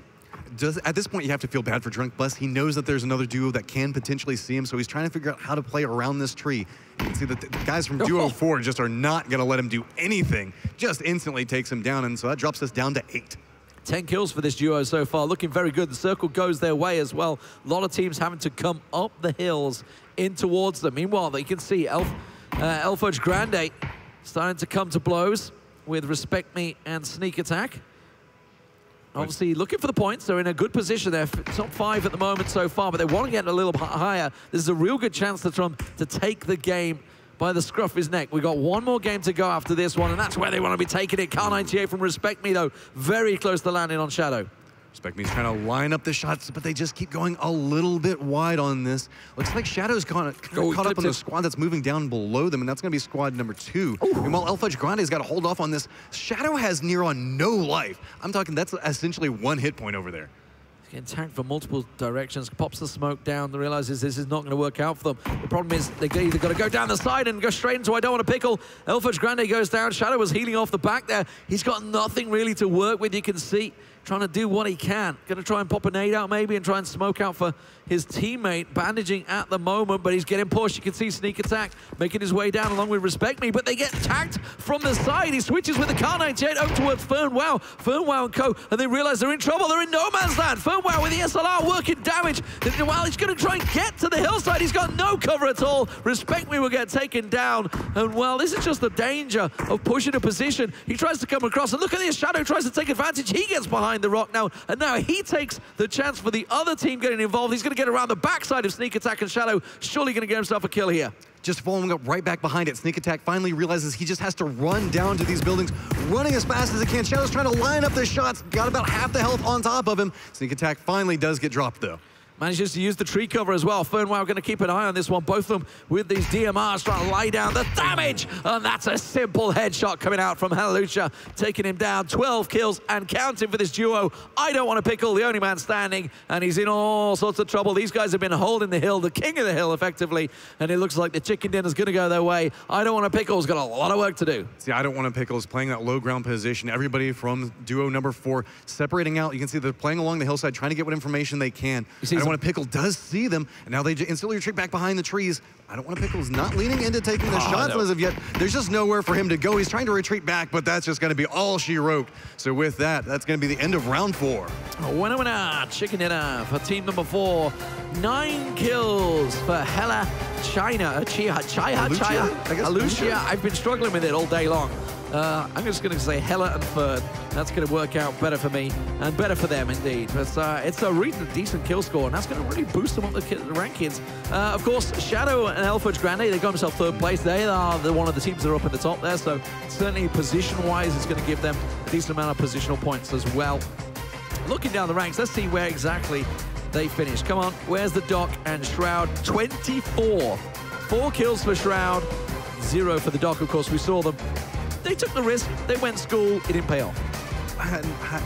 At this point, you have to feel bad for Drunkbus. He knows that there's another duo that can potentially see him, so he's trying to figure out how to play around this tree. You can see that the guys from Duo 4 just are not going to let him do anything. Just instantly takes him down, and so that drops us down to 8. 10 kills for this duo so far, looking very good. The circle goes their way as well. A lot of teams having to come up the hills in towards them. Meanwhile, you can see Elfridge Grande starting to come to blows with Respect Me and Sneak Attack. Obviously looking for the points. They're in a good position there. Top 5 at the moment so far, but they want to get a little higher. This is a real good chance for Trump to take the game by the scruff of his neck. We've got one more game to go after this one, and that's where they want to be taking it. Car 98 from Respect Me, though, very close to landing on Shadow. Respect Me's trying to line up the shots, but they just keep going a little bit wide on this. Looks like Shadow's caught up on the squad that's moving down below them, and that's going to be squad number 2. And while Elfridge Grande's got to hold off on this, Shadow has near on no life. I'm talking that's essentially 1 hit point over there. Getting tagged from multiple directions, pops the smoke down, realizes this is not going to work out for them. The problem is they either got to go down the side and go straight into I don't want to pickle. Elfridge Grande goes down. Shadow was healing off the back there. He's got nothing really to work with, you can see. Trying to do what he can. Going to try and pop a nade out maybe and try and smoke out for his teammate. Bandaging at the moment, but he's getting pushed. You can see Sneak Attack making his way down along with Respect Me, but they get tagged from the side. He switches with the Car 98 over towards Fernwow. Fernwow and co, and they realize they're in trouble. They're in no man's land. Fernwow with the SLR working damage. Well, he's going to try and get to the hillside. He's got no cover at all. Respect Me will get taken down. And well, this is just the danger of pushing a position. He tries to come across, and look at this. Shadow tries to take advantage. He gets behind the rock now, and now he takes the chance for the other team getting involved. He's going to get around the backside of Sneak Attack, and Shadow surely going to get himself a kill here. Just following up right back behind it. Sneak Attack finally realizes he just has to run down to these buildings, running as fast as he can. Shadow's trying to line up the shots, got about half the health on top of him. Sneak Attack finally does get dropped, though. Manages to use the tree cover as well. Fernwow going to keep an eye on this one. Both of them with these DMRs trying to lie down the damage. And that's a simple headshot coming out from Halucha, taking him down. 12 kills and counting for this duo. I don't want to pickle, the only man standing, and he's in all sorts of trouble. These guys have been holding the hill, the king of the hill, effectively, and it looks like the chicken dinner's going to go their way. I don't want to pickle's got a lot of work to do. See, I don't want to pickle's playing that low ground position. Everybody from duo number 4 separating out. You can see they're playing along the hillside, trying to get what information they can. I don't want to pickle does see them, and now they instantly retreat back behind the trees. I don't want to pickle's not leaning into taking the shots as of yet. There's just nowhere for him to go. He's trying to retreat back, but that's just going to be all she wrote. So with that, that's going to be the end of round 4. Winner, chicken dinner for team number 4. 9 kills for Hella China. Halucha. I've been struggling with it all day long. I'm just going to say Hella and Third. That's going to work out better for me and better for them indeed. But it's a really decent kill score, and that's going to really boost them up the rankings. Of course, Shadow and Elfridge Grande, they got themselves 3rd place. They are one of the teams that are up at the top there, so certainly position-wise, it's going to give them a decent amount of positional points as well. Looking down the ranks, let's see where exactly they finish. Come on, where's the Doc and Shroud? 24. 4 kills for Shroud, 0 for the Doc. Of course, we saw them. They took the risk. They went school. It didn't pay off.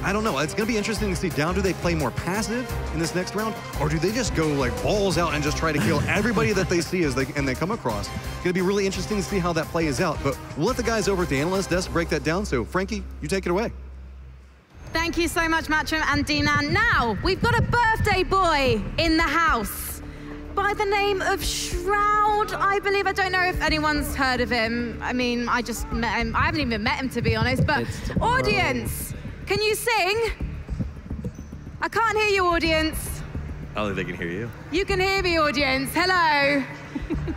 I don't know. It's going to be interesting to see. Down, do they play more passive in this next round, or do they just go like balls out and just try to kill everybody that they see as they come across? It's going to be really interesting to see how that plays out. But we'll let the guys over at the analyst desk break that down. So, Frankie, you take it away. Thank you so much, Matcham and Dinan. Now, we've got a birthday boy in the house by the name of Shroud, I believe. I don't know if anyone's heard of him. I mean, I just met him. I haven't even met him, to be honest. But audience, can you sing? I can't hear you, audience. I don't think they can hear you. You can hear me, audience. Hello.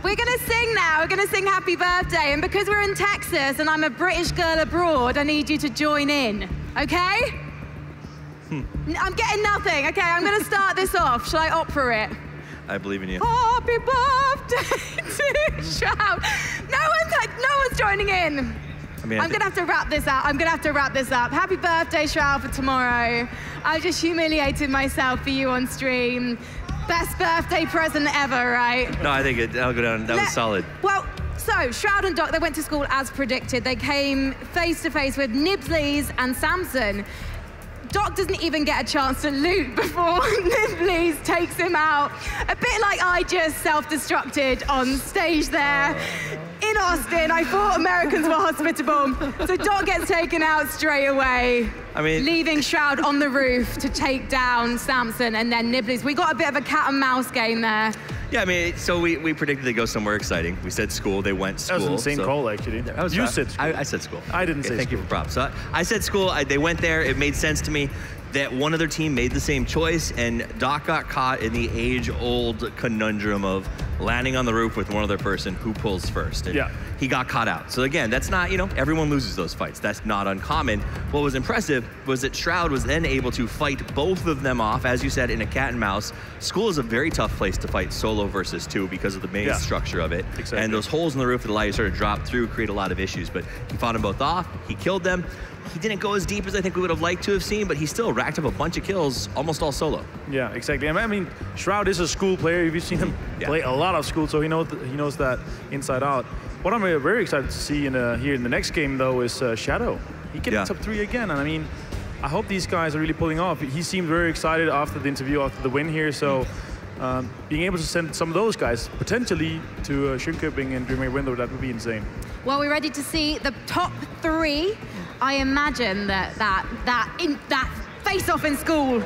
We're going to sing now. We're going to sing Happy Birthday. And because we're in Texas and I'm a British girl abroad, I need you to join in, okay? I'm getting nothing. Okay, I'm going to start this off. Shall I opera it? I believe in you. Happy birthday to Shroud. No one's joining in. I'm going to have to wrap this up. Happy birthday, Shroud, for tomorrow. I just humiliated myself for you on stream. Best birthday present ever, right? No, I think that'll go down. That was solid. Well, so Shroud and Doc, they went to school as predicted. They came face to face with Nibblies and Samson. Doc doesn't even get a chance to loot before Nibblies takes him out. A bit like I just self-destructed on stage there in Austin. I thought Americans were hospitable. So Doc gets taken out straight away. I mean, leaving Shroud on the roof to take down Samson and then Nibblies. We got a bit of a cat and mouse game there. Yeah, I mean, so we predicted they'd go somewhere exciting. We said school, they went school. That was an insane call, actually. You said school. I said school. I didn't say Thank school. you for props. So I said school, they went there. It made sense to me that one other team made the same choice, and Doc got caught in the age-old conundrum of landing on the roof with one other person, who pulls first. And he got caught out. So again, that's not, everyone loses those fights. That's not uncommon. What was impressive was that Shroud was then able to fight both of them off, as you said, in a cat and mouse. School is a very tough place to fight solo versus 2 because of the maze structure of it. Exactly. And those holes in the roof that allow you to sort of drop through create a lot of issues. But he fought them both off. He killed them. He didn't go as deep as I think we would have liked to have seen, but he still racked up a bunch of kills, almost all solo. Yeah, exactly. I mean, Shroud is a school player. You've seen him play a lot of school, so he knows that inside out. What I'm very excited to see here in the next game, though, is Shadow. He gets top 3 again, and I mean, I hope these guys are really pulling off. He seemed very excited after the interview, after the win here, so being able to send some of those guys potentially to Shinköping and DreamHack Window, that would be insane. Well, we're ready to see the top 3. I imagine that face-off in school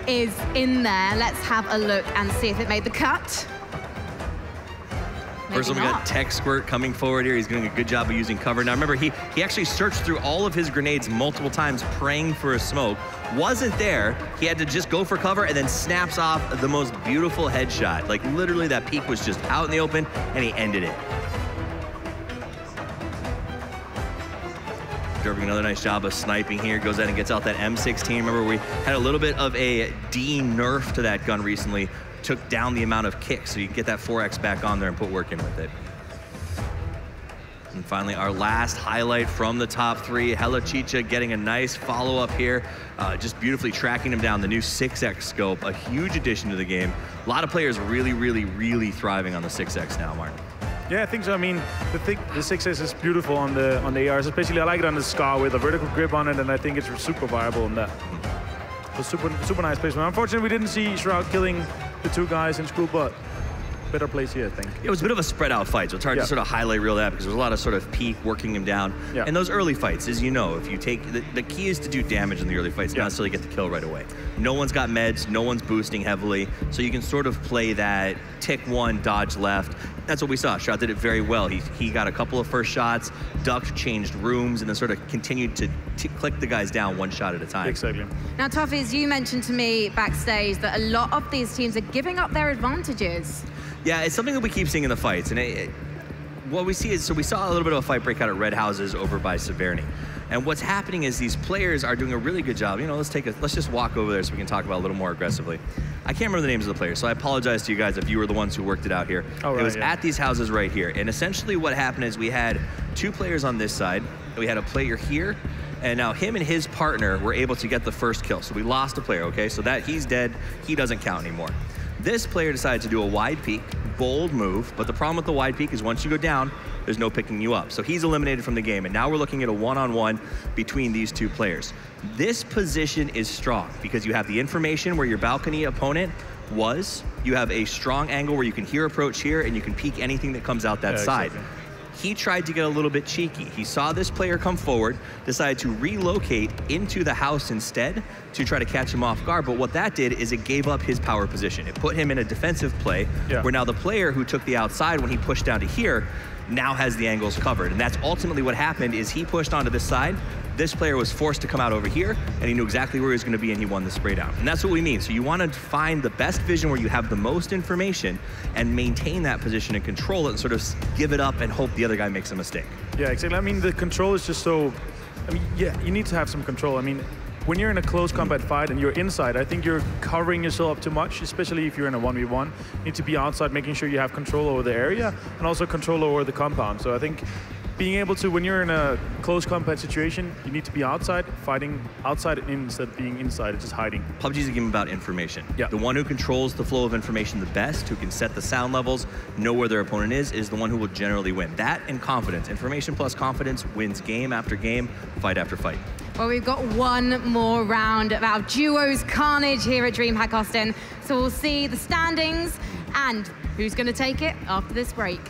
is in there. Let's have a look and see if it made the cut. First one, we got Tech Squirt coming forward here. He's doing a good job of using cover. Now remember, he actually searched through all of his grenades multiple times, praying for a smoke. Wasn't there. He had to just go for cover and then snaps off the most beautiful headshot. Like literally that peak was just out in the open and he ended it. Doing another nice job of sniping here. Goes out and gets out that M16. Remember, we had a little bit of a nerf to that gun recently. Took down the amount of kicks, so you can get that 4X back on there and put work in with it. And finally, our last highlight from the top 3, Hella Chicha getting a nice follow-up here. Just beautifully tracking him down. The new 6X scope, a huge addition to the game. A lot of players really, really, really thriving on the 6X now, Martin. Yeah, I think so. I mean, the 6S is beautiful on the ARs, especially I like it on the SCAR with a vertical grip on it, and I think it's super viable on that. So super nice placement. Unfortunately, we didn't see Shroud killing the 2 guys in school, but better place here, I think. It was a bit of a spread out fight, so it's hard to sort of highlight reel that because there was a lot of sort of peak working him down. And those early fights, as you know, if you take, the key is to do damage in the early fights, not necessarily get the kill right away. No one's got meds, no one's boosting heavily, so you can sort of play that tick 1, dodge left. That's what we saw. Shroud did it very well. He got a couple of first shots, ducked, changed rooms, and then sort of continued to click the guys down 1 shot at a time. Exactly. Now, Toffees, you mentioned to me backstage that a lot of these teams are giving up their advantages. Yeah, it's something that we keep seeing in the fights, and what we see is, so we saw a little bit of a fight break out at Red Houses over by Severny. And what's happening is these players are doing a really good job. You know, let's just walk over there so we can talk about it a little more aggressively. I can't remember the names of the players, so I apologize to you guys if you were the ones who worked it out here. Oh, right, it was at these houses right here. And essentially what happened is we had 2 players on this side, we had a player here, and now him and his partner were able to get the first kill. So we lost a player, okay? So that he's dead, he doesn't count anymore. This player decided to do a wide peek, bold move, but the problem with the wide peek is once you go down, there's no picking you up. So he's eliminated from the game, and now we're looking at a one-on-one between these 2 players. This position is strong because you have the information where your balcony opponent was, you have a strong angle where you can hear approach here, and you can peek anything that comes out that side. Exactly. He tried to get a little bit cheeky. He saw this player come forward, decided to relocate into the house instead to try to catch him off guard. But what that did is it gave up his power position. It put him in a defensive play where now the player who took the outside when he pushed down to here now has the angles covered. And that's ultimately what happened is he pushed onto this side. This player was forced to come out over here, and he knew exactly where he was going to be, and he won the spray down. And that's what we mean. So you want to find the best vision where you have the most information and maintain that position and control it and sort of give it up and hope the other guy makes a mistake. Yeah, exactly. I mean, the control is just so... I mean, yeah, you need to have some control. I mean, when you're in a close combat fight and you're inside, I think you're covering yourself up too much, especially if you're in a 1v1. You need to be outside, making sure you have control over the area and also control over the compound. So I think being able to, when you're in a close combat situation, you need to be outside, fighting outside instead of being inside, just hiding. PUBG is a game about information. Yeah. The one who controls the flow of information the best, who can set the sound levels, know where their opponent is the one who will generally win. That and confidence. Information plus confidence wins game after game, fight after fight. Well, we've got one more round of our duos carnage here at DreamHack Austin. So we'll see the standings and who's going to take it after this break.